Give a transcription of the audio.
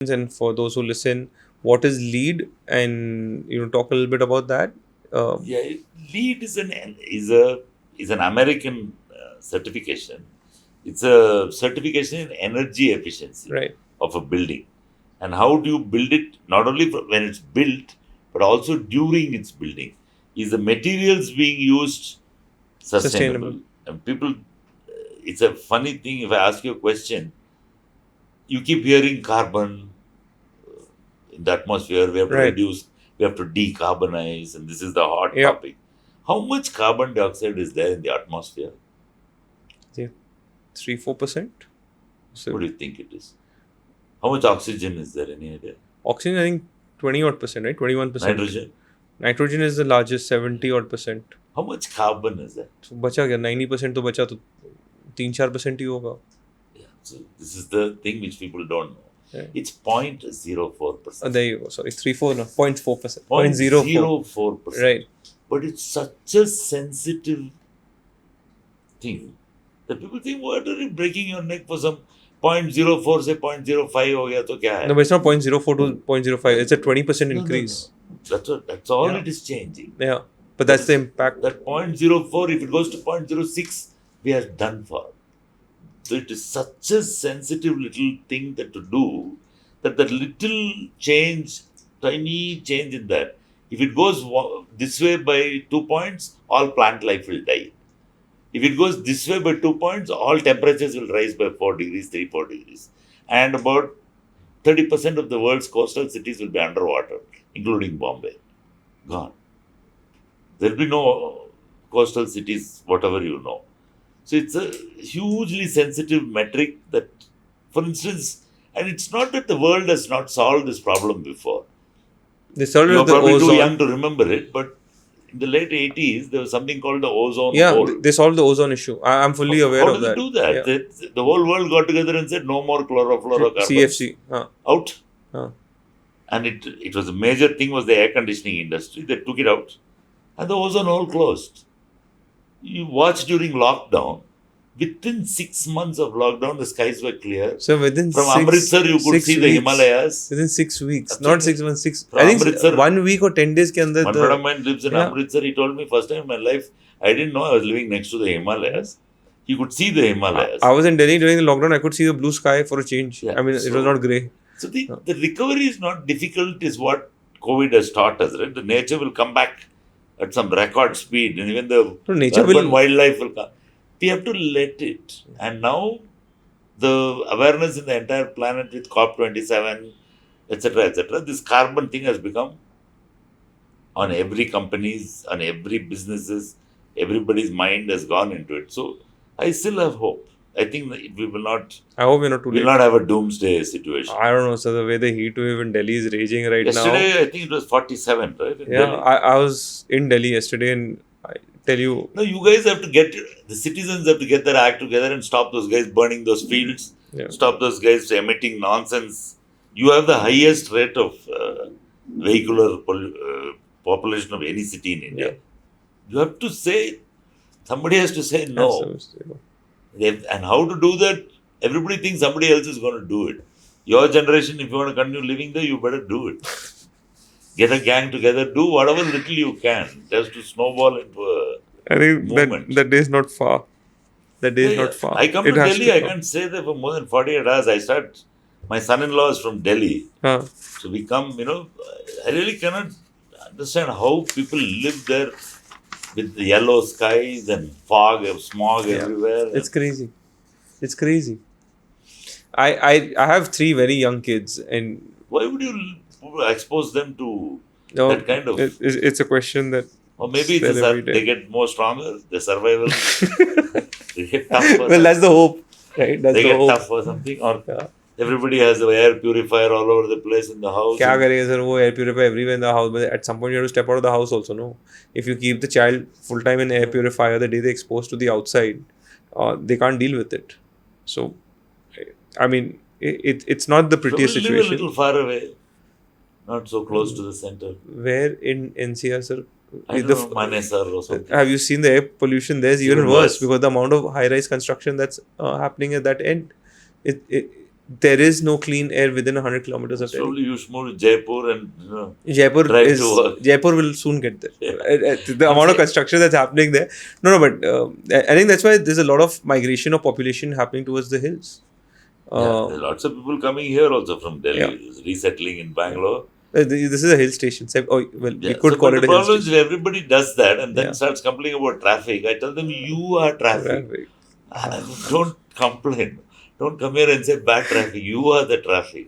and for those who listen, what is LEED, and talk a little bit about that. Yeah, LEED is an American certification. It's a certification in energy efficiency Right, of a building, and how do you build it? Not only when it's built, but also during its building. Is the materials being used sustainable. sustainable? And people, it's a funny thing. If I ask you a question, you keep hearing carbon in the atmosphere. We have to Right. reduce. We have to decarbonize, and this is the hot Yep. topic. How much carbon dioxide is there in the atmosphere? Yeah. 3-4%. So What do you think it is? How much oxygen is there? Any idea? oxygen, I think 20% odd, right? 21%. Nitrogen? Nitrogen is the largest, 70% odd. How much carbon is there? So बचा क्या 90% तो बचा तो 3-4% ही होगा. Yeah. So this is the thing which people don't know. Yeah. It's 0.04%. There you go. Sorry, 3-4 no 0.4%. 0.04. 0.04%. Right. But it's such a sensitive thing that people think, what are you breaking your neck for some 0.04 से 0.05 हो गया तो क्या है? No, but it's not 0.04 to 0.05. It's a 20% No, increase. That's all Yeah. it is changing. Yeah. But that's the impact. That 0.04, if it goes to 0.06, we are done for. So it is such a sensitive little thing that to do, that little change, tiny change in that, if it goes this way by 2 points, all plant life will die. If it goes this way by 2 points, all temperatures will rise by 4 degrees, 3-4 degrees. And about 30% of the world's coastal cities will be underwater, including Bombay. Gone. There will be no coastal cities, whatever you know. So it's a hugely sensitive metric that, for instance, and it's not that the world has not solved this problem before. They started You're with the probably too ozone. young to remember it, but in the late 80s, there was something called the ozone Yeah, hole. they solved the ozone issue. I'm fully aware How of did that. they do that? Yeah. The whole world got together and said, no more chlorofluorocarbons. CFC. Out. Huh. And it was a major thing was the air conditioning industry. They took it out. And the ozone hole closed. You watch during lockdown. Within 6 months of lockdown, the skies were clear. So within From Amritsar, you could see the Himalayas. Within 6 weeks, Absolutely. not 6 months, six. From I think Amritsar, 1 week or 10 days के अंदर one friend of mine lives in Yeah. Amritsar. He told me first time in my life, I didn't know I was living next to the Himalayas. He could see the Himalayas. I was in Delhi during the lockdown. I could see the blue sky for a change. Yeah, I mean, it was not grey. So the recovery is not difficult, is what COVID has taught us, right? The nature will come back at some record speed, and even the No, nature urban will. wildlife will come. We have to let it. And now the awareness in the entire planet with COP27, etc., this carbon thing has become on every company's, on every businesses, everybody's mind has gone into it. So I still have hope. I think that we will not. I hope we're not too We will late. not have a doomsday situation. I don't know. So the way the heat wave in Delhi is raging right Yesterday, now. I think it was 47, right? In Yeah, Delhi. I was in Delhi yesterday, and I tell you, No, you guys have to the citizens have to get their act together and stop those guys burning those fields, yeah, stop those guys emitting nonsense. You have the highest rate of vehicular population of any city in India. Yeah. You have to say, somebody has to say no. absolutely. And how to do that? Everybody thinks somebody else is going to do it. Your generation, if you want to continue living there, you better do it. Get a gang together, do whatever little you can, just to snowball into a I think movement. that day is not far. That day is Yeah, not far. I come It to has Delhi, to I come. can't stay there for more than 48 hours. My son-in-law is from Delhi. Huh. So we come, I really cannot understand how people live there with the yellow skies and fog, smog Yeah. everywhere. It's crazy. It's crazy. I have 3 very young kids, and Why would you expose them to no, that kind of... it's a question that. Or maybe There every day. they get more stronger, their survival, they get tough for Well, that's the hope, right? That's they the get hope. tough or something. Or Yeah. everybody has an air purifier all over the place in the house. क्या करेंगे sir? वो air purifier everywhere in the house, but at some point you have to step out of the house also. No, if you keep the child full time in air purifier, the day they exposed to the outside, they can't deal with it. So, I mean, it's not the So prettiest we live a situation. little far away, not so close to the center. Where in NCR, sir? I don't know, Manesar or something. Have you seen the air pollution? There's even worse because the amount of high-rise construction that's happening at that end. there is no clean air within 100 kilometers of Delhi. Slowly you should move to Jaipur and Jaipur drive to work. Jaipur will soon get there. Yeah. The amount of construction that's happening there. No, but I think that's why there's a lot of migration of population happening towards the hills. Yeah, there are lots of people coming here also from Delhi, Yeah. resettling in Bangalore. This is a hill station. So, we Yeah. could call but it the a hill problem is station. everybody does that and then Yeah. starts complaining about traffic. I tell them, you are traffic. Traffic. Don't complain. Don't come here and say bad traffic. You are the traffic.